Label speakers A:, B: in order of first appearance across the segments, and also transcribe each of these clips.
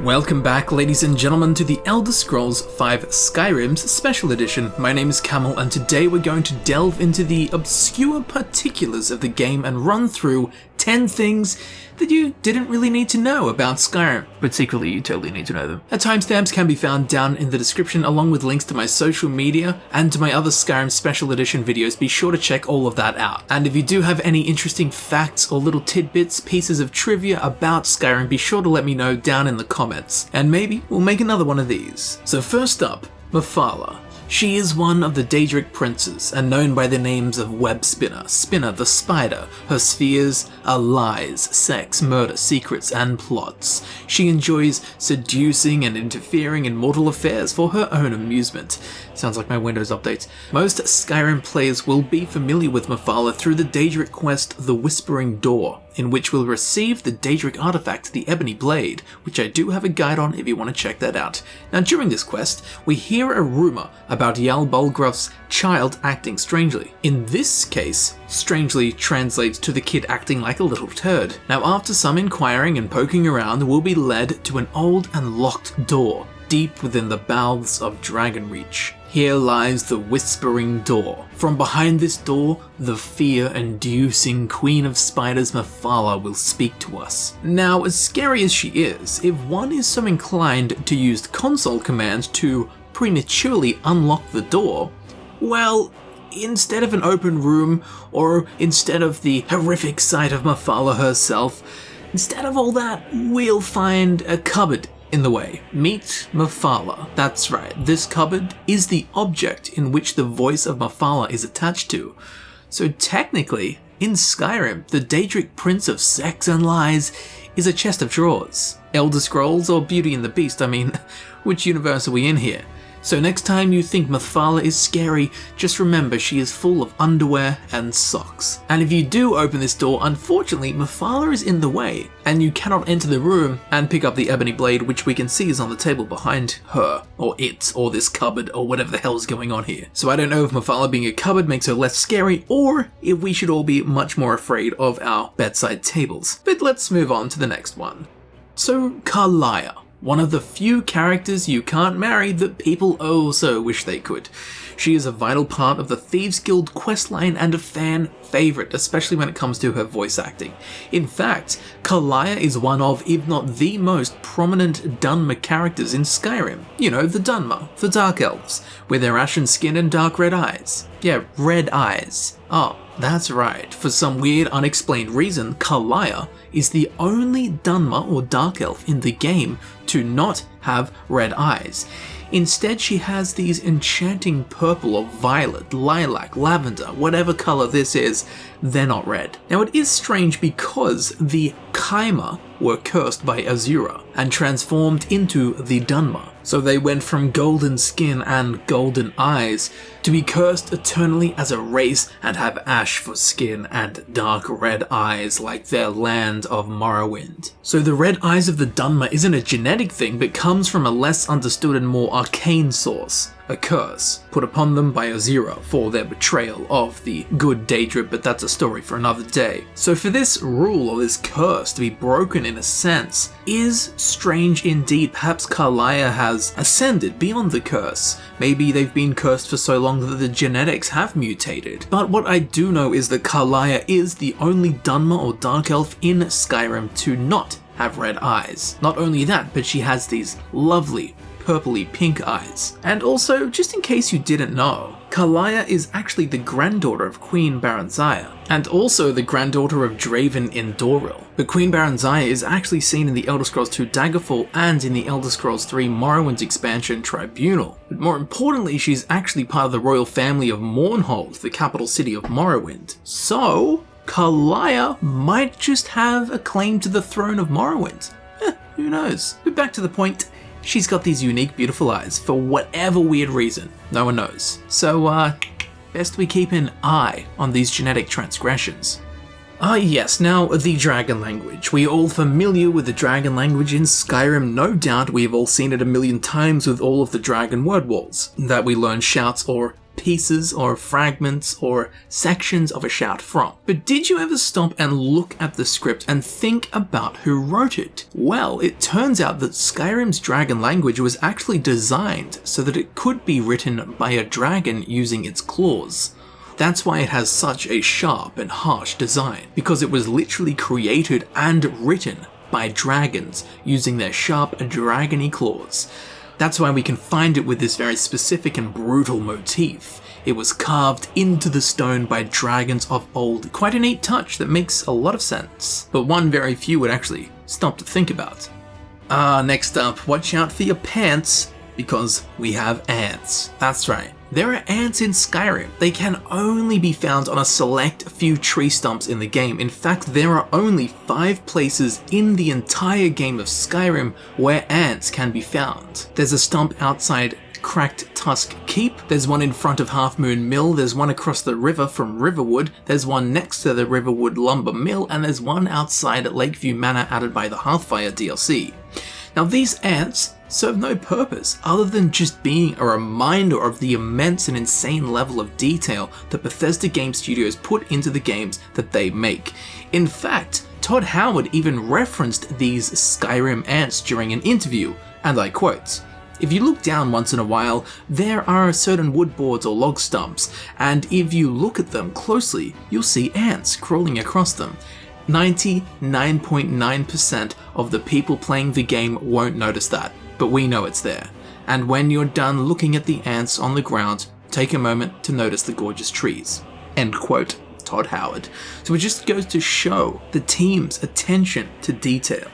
A: Welcome back, ladies and gentlemen, to the Elder Scrolls V Skyrim Special Edition. My name is Camel, and today we're going to delve into the obscure particulars of the game and run through 10 things that you didn't really need to know about Skyrim, but secretly you totally need to know them. Timestamps can be found down in the description, along with links to my social media and to my other Skyrim Special Edition videos. Be sure to check all of that out. And if you do have any interesting facts or little tidbits, pieces of trivia about Skyrim, be sure to let me know down in the comments, and maybe we'll make another one of these. So first up, Mephala. She is one of the Daedric princes, and known by the names of Web Spinner, Spinner the Spider. Her spheres are lies, sex, murder, secrets, and plots. She enjoys seducing and interfering in mortal affairs for her own amusement. Sounds like my Windows updates. Most Skyrim players will be familiar with Mephala through the Daedric quest The Whispering Door, in which we'll receive the Daedric artifact, the Ebony Blade, which I do have a guide on if you want to check that out. Now during this quest, we hear a rumour about Jarl Balgruf's child acting strangely. In this case, strangely translates to the kid acting like a little turd. Now after some inquiring and poking around, we'll be led to an old and locked door, deep within the bowels of Dragonreach. Here lies the Whispering Door. From behind this door, the fear-inducing Queen of Spiders Mephala will speak to us. Now, as scary as she is, if one is so inclined to use console commands to prematurely unlock the door, well, instead of an open room, or instead of the horrific sight of Mephala herself, instead of all that, we'll find a cupboard in the way. Meet Mephala. That's right, this cupboard is the object in which the voice of Mephala is attached to. So technically, in Skyrim, the Daedric Prince of Sex and Lies is a chest of drawers. Elder Scrolls or Beauty and the Beast, I mean, which universe are we in here? So next time you think Mephala is scary, just remember she is full of underwear and socks. And if you do open this door, unfortunately Mephala is in the way, and you cannot enter the room and pick up the Ebony Blade, which we can see is on the table behind her, or it, or this cupboard, or whatever the hell is going on here. So I don't know if Mephala being a cupboard makes her less scary, or if we should all be much more afraid of our bedside tables. But let's move on to the next one. So Karliah. One of the few characters you can't marry that people also wish they could. She is a vital part of the Thieves Guild questline and a fan favourite, especially when it comes to her voice acting. In fact, Karliah is one of, if not the most prominent Dunmer characters in Skyrim. You know, the Dunmer, the Dark Elves, with their ashen skin and dark red eyes. Yeah, red eyes. Oh, that's right. For some weird unexplained reason, Karliah is the only Dunmer or Dark Elf in the game to not have red eyes. Instead, she has these enchanting purple or violet, lilac, lavender, whatever colour this is, they're not red. Now it is strange because the Kaimer were cursed by Azura and transformed into the Dunmer. So they went from golden skin and golden eyes to be cursed eternally as a race and have ash for skin and dark red eyes like their land of Morrowind. So the red eyes of the Dunmer isn't a genetic thing, but comes from a less understood and more arcane source. A curse put upon them by Azura for their betrayal of the good Daedra, but that's a story for another day. So for this rule or this curse to be broken in a sense is strange indeed. Perhaps Karliah has ascended beyond the curse. Maybe they've been cursed for so long that the genetics have mutated. But what I do know is that Karliah is the only Dunmer or Dark Elf in Skyrim to not have red eyes. Not only that, but she has these lovely purpley pink eyes. And also, just in case you didn't know, Karliah is actually the granddaughter of Queen Baranziah, and also the granddaughter of Draven in Doril. But Queen Baranziah is actually seen in the Elder Scrolls II Daggerfall and in the Elder Scrolls III Morrowind's expansion Tribunal. But more importantly, she's actually part of the royal family of Mournhold, the capital city of Morrowind. So, Karliah might just have a claim to the throne of Morrowind. Who knows? But back to the point. She's got these unique, beautiful eyes for whatever weird reason. No one knows. So, best we keep an eye on these genetic transgressions. Yes, now the dragon language. We're all familiar with the dragon language in Skyrim, no doubt we've all seen it a million times with all of the dragon word walls that we learn shouts or pieces or fragments or sections of a shout from. But did you ever stop and look at the script and think about who wrote it? Well, it turns out that Skyrim's dragon language was actually designed so that it could be written by a dragon using its claws. That's why it has such a sharp and harsh design, because it was literally created and written by dragons using their sharp dragony claws. That's why we can find it with this very specific and brutal motif. It was carved into the stone by dragons of old. Quite a neat touch that makes a lot of sense, but one very few would actually stop to think about. Next up, watch out for your pants, because we have ants. That's right. There are ants in Skyrim. They can only be found on a select few tree stumps in the game. In fact, there are only 5 places in the entire game of Skyrim where ants can be found. There's a stump outside Cracked Tusk Keep, there's one in front of Half Moon Mill, there's one across the river from Riverwood, there's one next to the Riverwood Lumber Mill, and there's one outside at Lakeview Manor added by the Hearthfire DLC. Now these ants serve no purpose other than just being a reminder of the immense and insane level of detail that Bethesda Game Studios put into the games that they make. In fact, Todd Howard even referenced these Skyrim ants during an interview, and I quote, "If you look down once in a while, there are certain wood boards or log stumps, and if you look at them closely, you'll see ants crawling across them. 99.9% of the people playing the game won't notice that, but we know it's there. And when you're done looking at the ants on the ground, take a moment to notice the gorgeous trees." End quote, Todd Howard. So it just goes to show the team's attention to detail.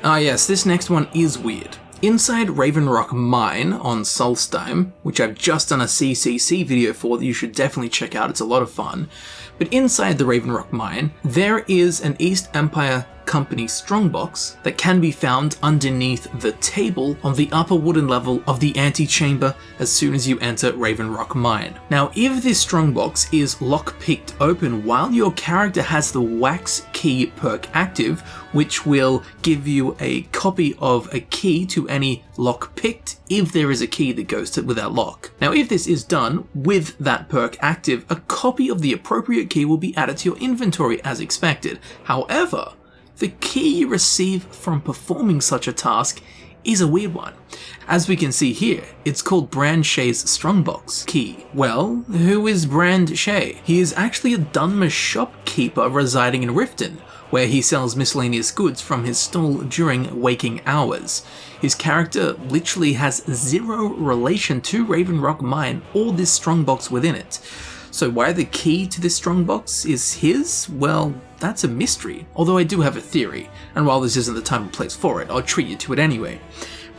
A: Yes, this next one is weird. Inside Raven Rock Mine on Solstheim, which I've just done a CCC video for that you should definitely check out, it's a lot of fun, but inside the Raven Rock Mine, there is an East Empire Company strongbox that can be found underneath the table on the upper wooden level of the antechamber as soon as you enter Raven Rock Mine. Now, if this strongbox is lock-picked open while your character has the wax key perk active, which will give you a copy of a key to any lock picked if there is a key that goes with that lock. Now, if this is done with that perk active, a copy of the appropriate key will be added to your inventory as expected. However, the key you receive from performing such a task is a weird one. As we can see here, it's called Brand-Shei's Strongbox key. Well, who is Brand-Shei? He is actually a Dunmer shopkeeper residing in Riften, where he sells miscellaneous goods from his stall during waking hours. His character literally has zero relation to Raven Rock Mine or this strongbox within it. So why the key to this strongbox is his? Well, that's a mystery, although I do have a theory, and while this isn't the time or place for it, I'll treat you to it anyway.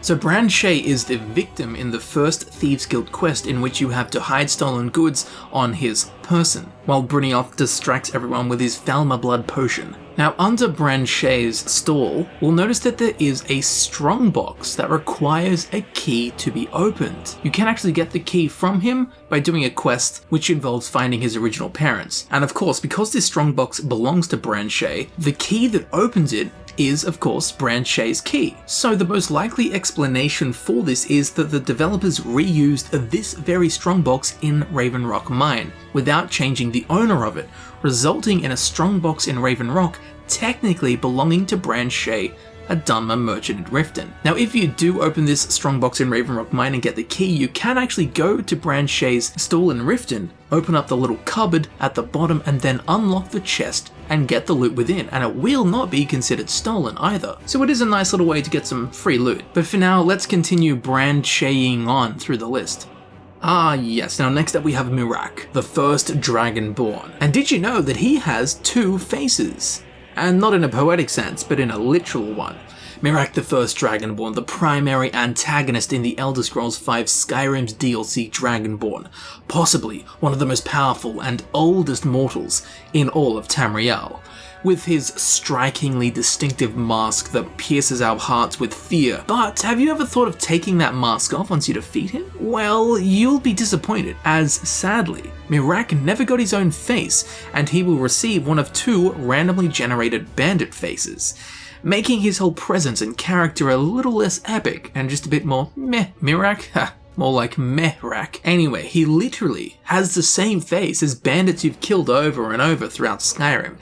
A: So Brand-Shei is the victim in the first Thieves Guild quest in which you have to hide stolen goods on his person, while Brynjolf distracts everyone with his Falmer blood potion. Now, under Brand-Shei's stall, we'll notice that there is a strongbox that requires a key to be opened. You can actually get the key from him by doing a quest which involves finding his original parents. And of course, because this strongbox belongs to Brand-Shei, the key that opens it is, of course, Brand-Shei's key. So the most likely explanation for this is that the developers reused this very strongbox in Raven Rock Mine without changing the owner of it, resulting in a strongbox in Raven Rock technically belonging to Brand-Shei, a Dunmer merchant in Riften. Now, if you do open this strongbox in Raven Rock Mine and get the key, you can actually go to Brand-Shei's stall in Riften, open up the little cupboard at the bottom, and then unlock the chest and get the loot within, and it will not be considered stolen either. So it is a nice little way to get some free loot. But for now, let's continue Brand-Sheiing on through the list. Yes, now next up we have Miraak, the first Dragonborn. And did you know that he has 2 faces? And not in a poetic sense, but in a literal one. Miraak the First Dragonborn, the primary antagonist in the Elder Scrolls V Skyrim's DLC Dragonborn, possibly one of the most powerful and oldest mortals in all of Tamriel. With his strikingly distinctive mask that pierces our hearts with fear. But have you ever thought of taking that mask off once you defeat him? Well, you'll be disappointed, as sadly, Miraak never got his own face, and he will receive one of 2 randomly generated bandit faces, making his whole presence and character a little less epic and just a bit more meh. Miraak? More like Miraak. Anyway, he literally has the same face as bandits you've killed over and over throughout Skyrim.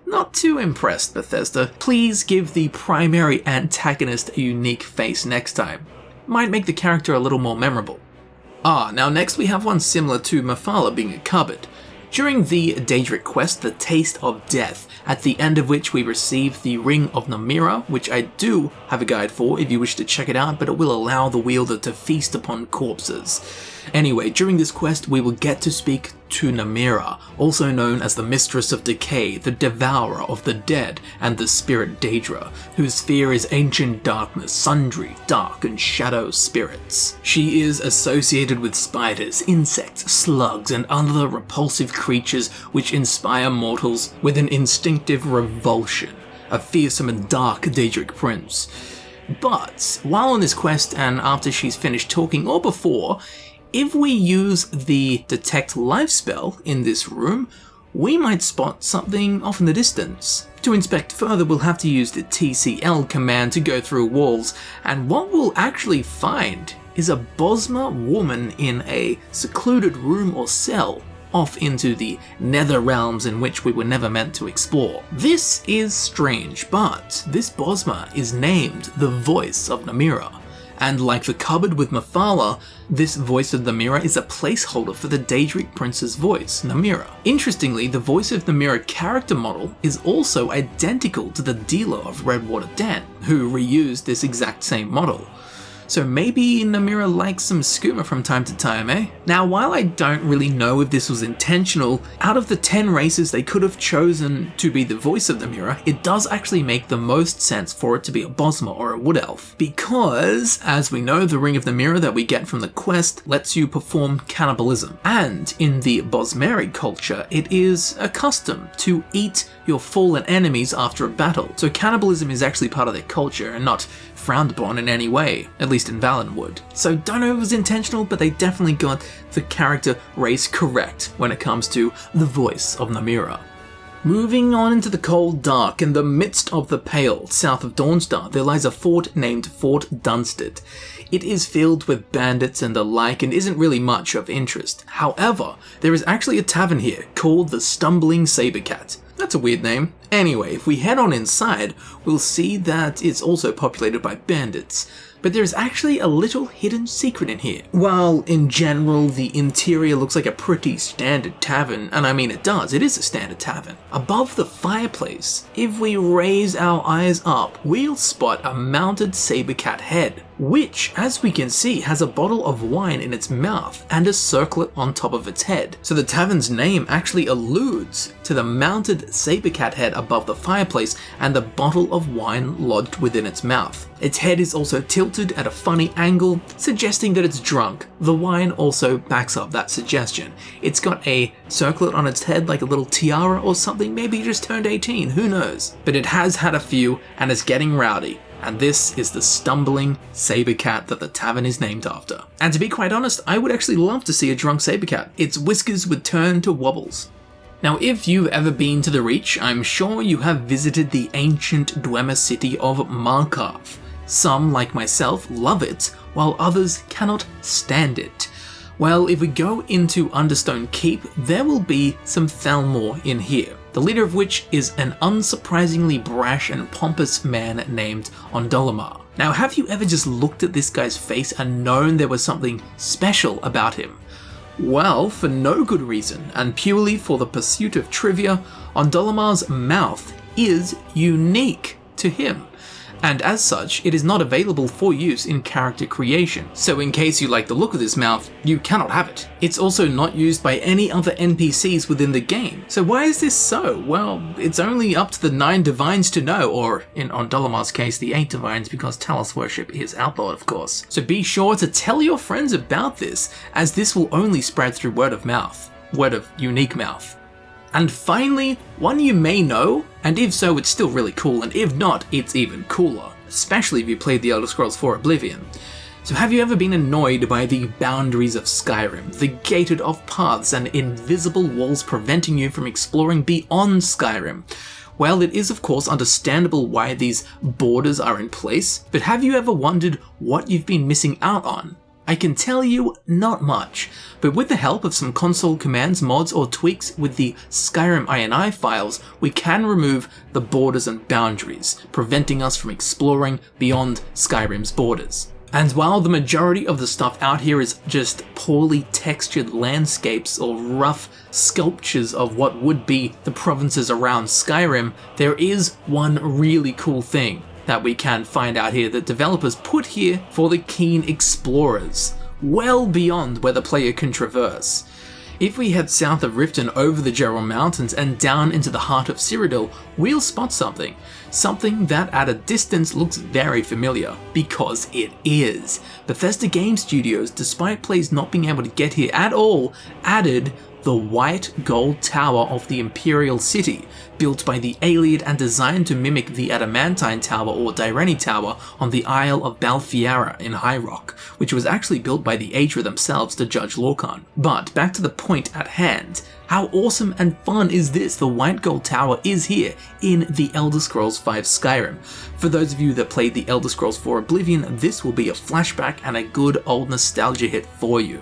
A: Not too impressed, Bethesda. Please give the primary antagonist a unique face next time. Might make the character a little more memorable. Now next we have one similar to Mephala being a cupboard. During the Daedric quest, The Taste of Death, at the end of which we receive the Ring of Namira, which I do have a guide for if you wish to check it out, but it will allow the wielder to feast upon corpses. Anyway, during this quest we will get to speak to Namira, also known as the Mistress of Decay, the Devourer of the Dead, and the Spirit Daedra, whose sphere is ancient darkness, sundry dark and shadow spirits. She is associated with spiders, insects, slugs, and other repulsive creatures which inspire mortals with an instinctive revulsion, a fearsome and dark Daedric prince. But while on this quest and after she's finished talking or before, if we use the Detect Life spell in this room, we might spot something off in the distance. To inspect further, we'll have to use the TCL command to go through walls, and what we'll actually find is a Bosmer woman in a secluded room or cell off into the nether realms in which we were never meant to explore. This is strange, but this Bosmer is named the Voice of Namira. And like the cupboard with Mephala, this Voice of Namira is a placeholder for the Daedric Prince's voice, Namira. Interestingly, the Voice of Namira character model is also identical to the dealer of Redwater Den, who reused this exact same model. So maybe Namira likes some skooma from time to time, eh? Now, while I don't really know if this was intentional, out of the 10 races they could have chosen to be the voice of Namira, it does actually make the most sense for it to be a Bosmer or a Wood Elf. Because, as we know, the Ring of Namira that we get from the quest lets you perform cannibalism. And in the Bosmeri culture, it is a custom to eat your fallen enemies after a battle. So cannibalism is actually part of their culture and not frowned upon in any way, at least in Valenwood. So don't know if it was intentional, but they definitely got the character race correct when it comes to the voice of Namira. Moving on into the cold dark, in the midst of the Pale, south of Dawnstar, there lies a fort named Fort Dunsted. It is filled with bandits and the like and isn't really much of interest. However, there is actually a tavern here called the Stumbling Saber Cat. That's a weird name. Anyway, if we head on inside, we'll see that it's also populated by bandits. But there's actually a little hidden secret in here. While in general the interior looks like a pretty standard tavern, and I mean it does, it is a standard tavern. Above the fireplace, if we raise our eyes up, we'll spot a mounted saber cat head, which, as we can see, has a bottle of wine in its mouth and a circlet on top of its head. So the tavern's name actually alludes to the mounted saber cat head above the fireplace and the bottle of wine lodged within its mouth. Its head is also tilted at a funny angle, suggesting that it's drunk. The wine also backs up that suggestion. It's got a circlet on its head like a little tiara or something, maybe it just turned 18, who knows. But it has had a few and is getting rowdy. And this is the Stumbling Saber Cat that the tavern is named after. And to be quite honest, I would actually love to see a drunk saber cat. Its whiskers would turn to wobbles. Now, if you've ever been to the Reach, I'm sure you have visited the ancient Dwemer city of Markarth. Some, like myself, love it, while others cannot stand it. Well, if we go into Understone Keep, there will be some Thalmor in here, the leader of which is an unsurprisingly brash and pompous man named Ondolemar. Now, have you ever just looked at this guy's face and known there was something special about him? Well, for no good reason, and purely for the pursuit of trivia, Ondolemar's mouth is unique to him. And as such, it is not available for use in character creation, so in case you like the look of this mouth, you cannot have it. It's also not used by any other NPCs within the game. So why is this so? Well, it's only up to the 9 divines to know, or in Ondolemar's case, the 8 divines, because Talos worship is outlawed, of course. So be sure to tell your friends about this, as this will only spread through word of mouth. Word of unique mouth. And finally, one you may know, and if so, it's still really cool, and if not, it's even cooler, especially if you played The Elder Scrolls IV Oblivion. So have you ever been annoyed by the boundaries of Skyrim, the gated off paths and invisible walls preventing you from exploring beyond Skyrim? Well, it is of course understandable why these borders are in place, but have you ever wondered what you've been missing out on? I can tell you, not much, but with the help of some console commands, mods, or tweaks with the Skyrim INI files, we can remove the borders and boundaries, preventing us from exploring beyond Skyrim's borders. And while the majority of the stuff out here is just poorly textured landscapes or rough sculptures of what would be the provinces around Skyrim, there is one really cool thing that we can find out here that developers put here for the keen explorers, well beyond where the player can traverse. If we head south of Riften over the Geralt Mountains and down into the heart of Cyrodiil, we'll spot something that at a distance looks very familiar, because it is. Bethesda Game Studios, despite players not being able to get here at all, added the white gold tower of the Imperial City, built by the Ayleid and designed to mimic the Adamantine Tower or Dyreni Tower on the Isle of Balfiara in High Rock, which was actually built by the Aedra themselves to judge Lorkhan. But back to the point at hand. How awesome and fun is this? The White Gold Tower is here in The Elder Scrolls V Skyrim. For those of you that played The Elder Scrolls IV Oblivion, this will be a flashback and a good old nostalgia hit for you.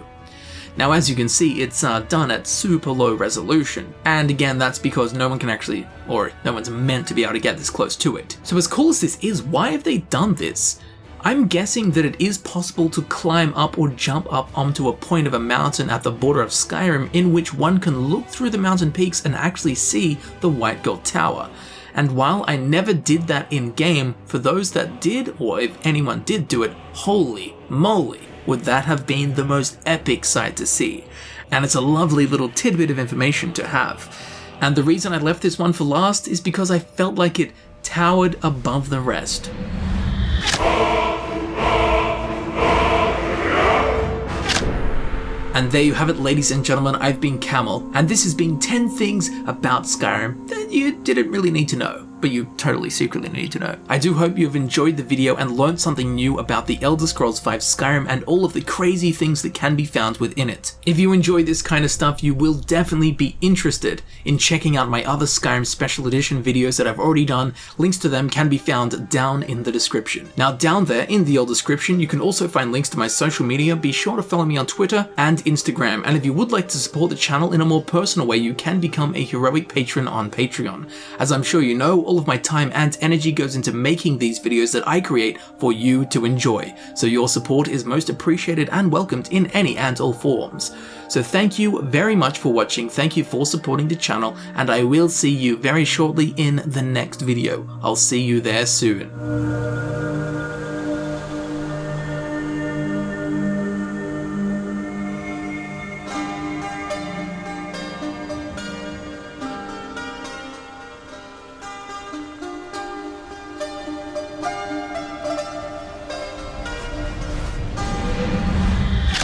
A: Now, as you can see, it's done at super low resolution, and again, that's because no one can actually, or no one's meant to be able to get this close to it. So as cool as this is, why have they done this? I'm guessing that it is possible to climb up or jump up onto a point of a mountain at the border of Skyrim in which one can look through the mountain peaks and actually see the White Gold Tower. And while I never did that in-game, for those that did, or if anyone did do it, holy moly, would that have been the most epic sight to see. And it's a lovely little tidbit of information to have. And the reason I left this one for last is because I felt like it towered above the rest. And there you have it, ladies and gentlemen, I've been Camel, and this has been 10 things about Skyrim that you didn't really need to know, but you totally secretly need to know. I do hope you've enjoyed the video and learned something new about the Elder Scrolls V Skyrim and all of the crazy things that can be found within it. If you enjoy this kind of stuff, you will definitely be interested in checking out my other Skyrim Special Edition videos that I've already done. Links to them can be found down in the description. Now, down there in the description, you can also find links to my social media. Be sure to follow me on Twitter and Instagram, and if you would like to support the channel in a more personal way, you can become a heroic patron on Patreon. As I'm sure you know, all of my time and energy goes into making these videos that I create for you to enjoy, so your support is most appreciated and welcomed in any and all forms. So thank you very much for watching, thank you for supporting the channel, and I will see you very shortly in the next video. I'll see you there soon.